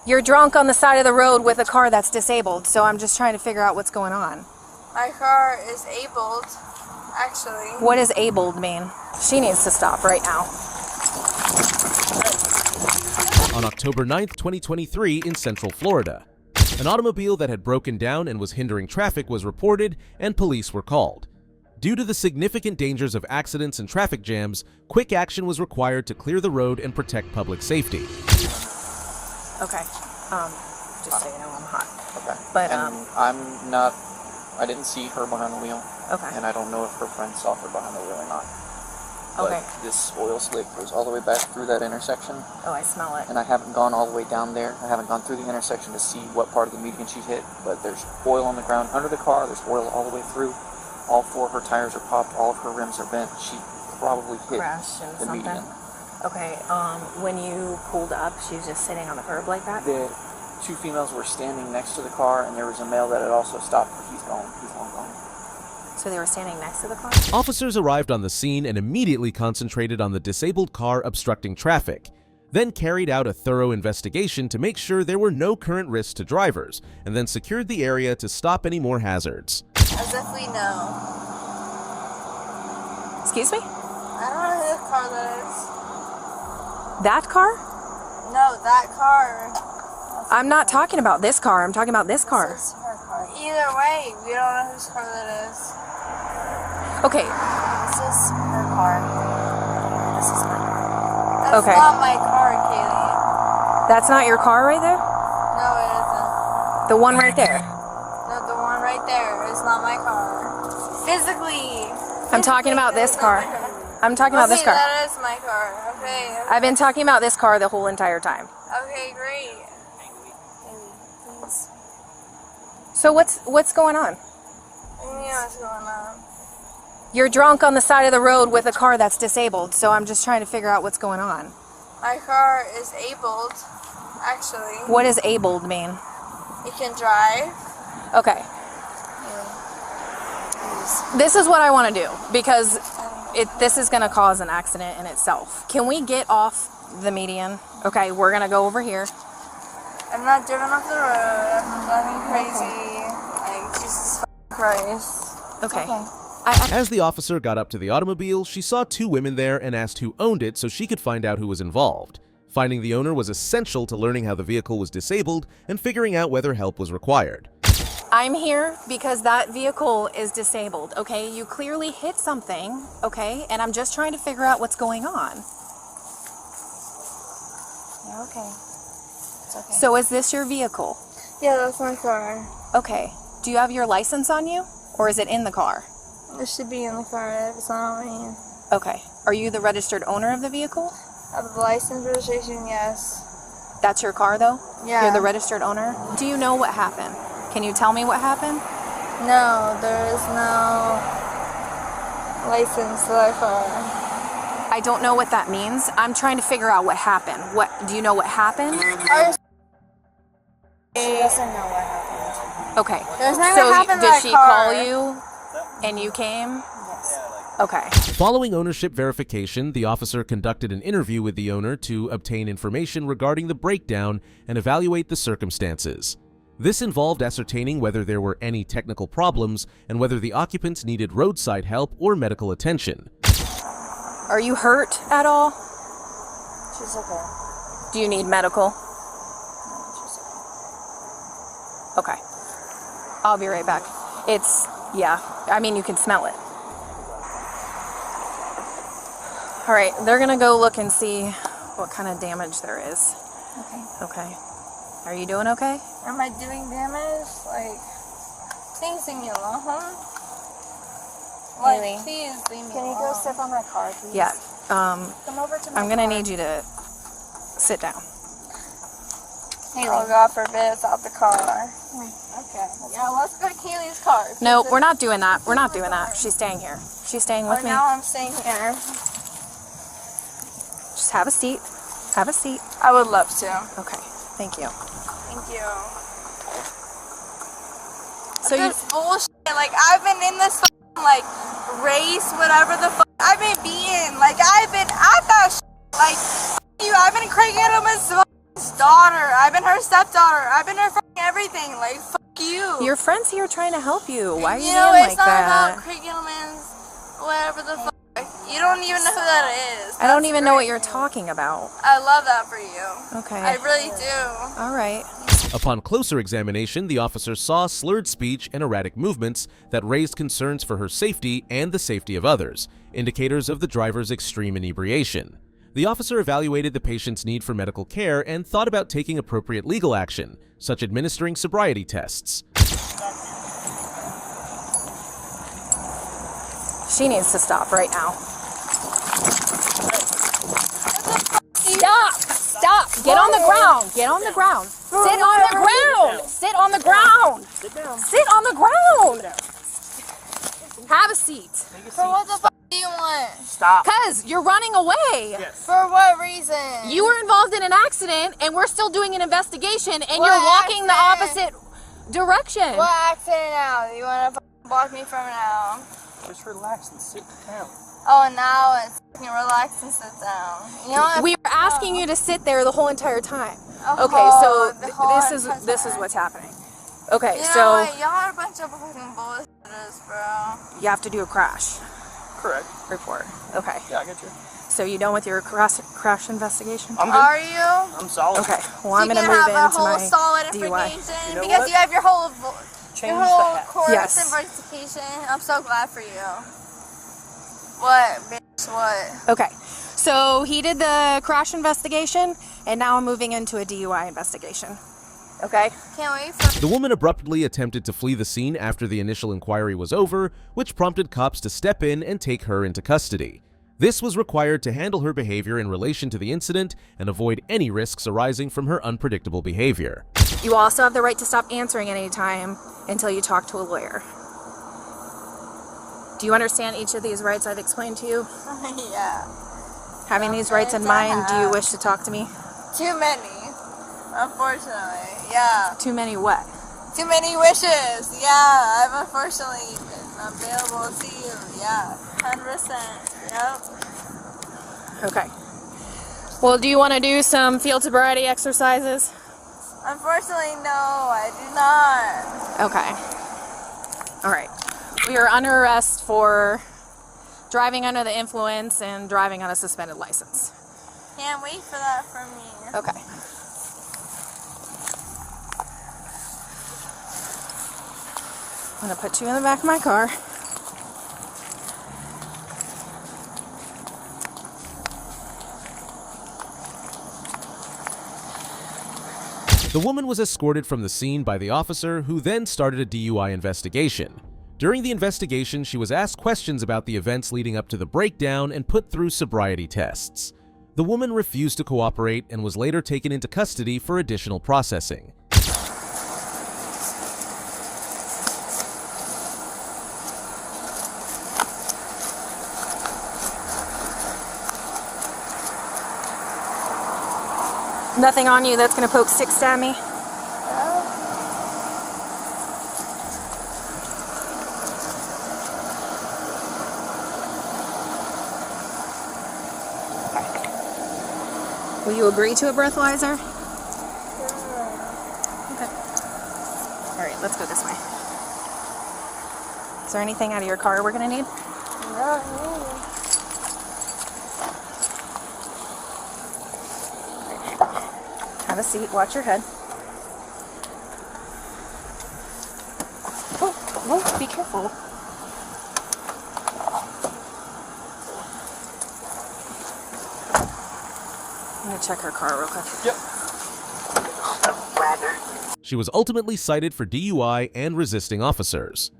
You're drunk on the side of the road with a car that's disabled, so I'm just trying to figure out what's going on. My car is abled, actually. What does abled mean? She needs to stop right now. On October 9th, 2023 in Central Florida, an automobile that had broken down and was hindering traffic was reported and police were called. Due to the significant dangers of accidents and traffic jams, quick action was required to clear the road and protect public safety. Okay. Just so you know, I'm hot. Okay. But, I didn't see her behind the wheel. Okay. And I don't know if her friend saw her behind the wheel or not. But Okay. this oil slick goes all the way back through that intersection. Oh, I smell it. And I haven't gone all the way down there. I haven't gone through the intersection to see what part of the median she hit. But there's oil on the ground under the car. There's oil all the way through. All four of her tires are popped. All of her rims are bent. She probably hit Crashed into the something. median. Okay, when you pulled up, she was just sitting on the curb like that? The two females were standing next to the car, and there was a male that had also stopped, but he's gone. He's long gone. So they were standing next to the car? Officers arrived on the scene and immediately concentrated on the disabled car obstructing traffic, then carried out a thorough investigation to make sure there were no current risks to drivers, and then secured the area to stop any more hazards. As if we know. Excuse me? I don't know whose car that is. That car? No, that car. I'm not talking about this car. I'm talking about this car. This is her car. Either way, we don't know whose car that is. Okay. This is her car. This is my car. That's Okay. not my car, Kaylee. That's not your car right there? No, it isn't. The one right there. No, the one right there is not my car. Physically. I'm talking about Physically, this that is car. not my car. I'm talking about this car. That is my car. Okay. I've been talking about this car the whole entire time. Okay, great. Please. So what's going on? What do you mean what's going on? You're drunk on the side of the road with a car that's disabled, so I'm just trying to figure out what's going on. My car is abled, actually. What does abled mean? It can drive. Okay. This is what I want to do because this is going to cause an accident in itself. Can we get off the median? Okay, we're going to go over here. I'm not driven off the road. I'm not driving crazy. Like, Jesus Christ. Okay. As the officer got up to the automobile, she saw two women there and asked who owned it so she could find out who was involved. Finding the owner was essential to learning how the vehicle was disabled and figuring out whether help was required. I'm here because that vehicle is disabled, okay? You clearly hit something, okay? And I'm just trying to figure out what's going on. Yeah, okay. It's okay. So is this your vehicle? Yeah, that's my car. Okay. Do you have your license on you? Or is it in the car? It should be in the car. It's not on me. Okay. Are you the registered owner of the vehicle? I have the license registration, yes. That's your car, though? Yeah. You're the registered owner? Do you know what happened? Can you tell me what happened? No, there is no license to that car. I don't know what that means. I'm trying to figure out what happened. Do you know what happened? She doesn't know what happened. Okay. There's nothing So happened to did that she car. call you and you came? Yes. Okay. Following ownership verification, the officer conducted an interview with the owner to obtain information regarding the breakdown and evaluate the circumstances. This involved ascertaining whether there were any technical problems and whether the occupants needed roadside help or medical attention. Are you hurt at all? She's okay. Do you need medical? No, she's okay. Okay. I'll be right back. Yeah, I mean, you can smell it. All right, they're gonna go look and see what kind of damage there is. Okay. Okay. Are you doing okay? Am I doing damage? Like, please leave me alone. Like, Haley. please leave me Can you alone. go sit on my car, please? Yeah. Come over to my I'm gonna car. need you to sit down. Oh, God forbid it's out the car. Okay. Yeah, let's go to Kaylee's car. No, we're not doing that. We're not doing that. She's staying here. She's staying with me. Now I'm staying here. Just have a seat. Have a seat. I would love to. Okay. Thank you. Thank you. So you This bullshit. Like, I've been in this like race, whatever the fuck. I've been beaten. Like, I've that shit. Like, you. I've been cranking up as daughter. I've been her stepdaughter. I've been her fucking everything. Like, fuck you. Your friend's here trying to help you. Why are you You being know, like it's not that? about curriculums, whatever the fuck. You don't even know who that is. I don't That's even know what great. you're talking about. I love that for you. Okay. I really do. All right. Upon closer examination, the officer saw slurred speech and erratic movements that raised concerns for her safety and the safety of others, indicators of the driver's extreme inebriation. The officer evaluated the patient's need for medical care and thought about taking appropriate legal action, such as administering sobriety tests. She needs to stop right now. Stop! Stop! Get on the ground! Get on the ground! Sit on the ground! Sit on the ground! Sit down. Sit on the ground! Have a seat. For what the fuck do you want? Stop. Cause you're running away. Yes. For what reason? You were involved in an accident and we're still doing an investigation and What you're walking the accident? opposite direction. What accident now? You want to block me from now? Just relax and sit down. Oh, now it's fucking relax and sit down. You know what? We were asking you to sit there the whole entire time. Oh, Okay, so the whole this is entire- what's happening. Okay, You know so what? Y'all are a bunch of fucking bullshitters, bro. you have to do a crash Correct. report. Okay, Yeah, I get you. so you done with your crash investigation? I'm good. Are you? I'm solid. Okay, well I'm you gonna can move have a into whole my solid DUI. information You know because what? you have your whole Change your the whole hat. course Yes. investigation. I'm so glad for you. What, bitch? What? Okay, so he did the crash investigation, and now I'm moving into a DUI investigation. Okay? Can't wait for. The woman abruptly attempted to flee the scene after the initial inquiry was over, which prompted cops to step in and take her into custody. This was required to handle her behavior in relation to the incident and avoid any risks arising from her unpredictable behavior. You also have the right to stop answering at any time until you talk to a lawyer. Do you understand each of these rights I've explained to you? Yeah. Having these rights in mind, do you wish to talk to me? Too many. Unfortunately. Yeah. Too many what? Too many wishes. Yeah. I've unfortunately been available to you. Yeah. 100%. Yep. Okay. Well, do you want to do some field sobriety exercises? Unfortunately, no. I do not. Okay. All right. We are under arrest for driving under the influence and driving on a suspended license. Can't wait for that from me. Okay. I'm gonna put you in the back of my car. The woman was escorted from the scene by the officer, who then started a DUI investigation. During the investigation, she was asked questions about the events leading up to the breakdown and put through sobriety tests. The woman refused to cooperate and was later taken into custody for additional processing. Nothing on you that's gonna poke sticks at me? Will you agree to a breathalyzer? Okay. All right, let's go this way. Is there anything out of your car we're gonna need? Have a seat, watch your head. Oh, be careful. I'm gonna check her car real quick. Yep. She was ultimately cited for DUI and resisting officers.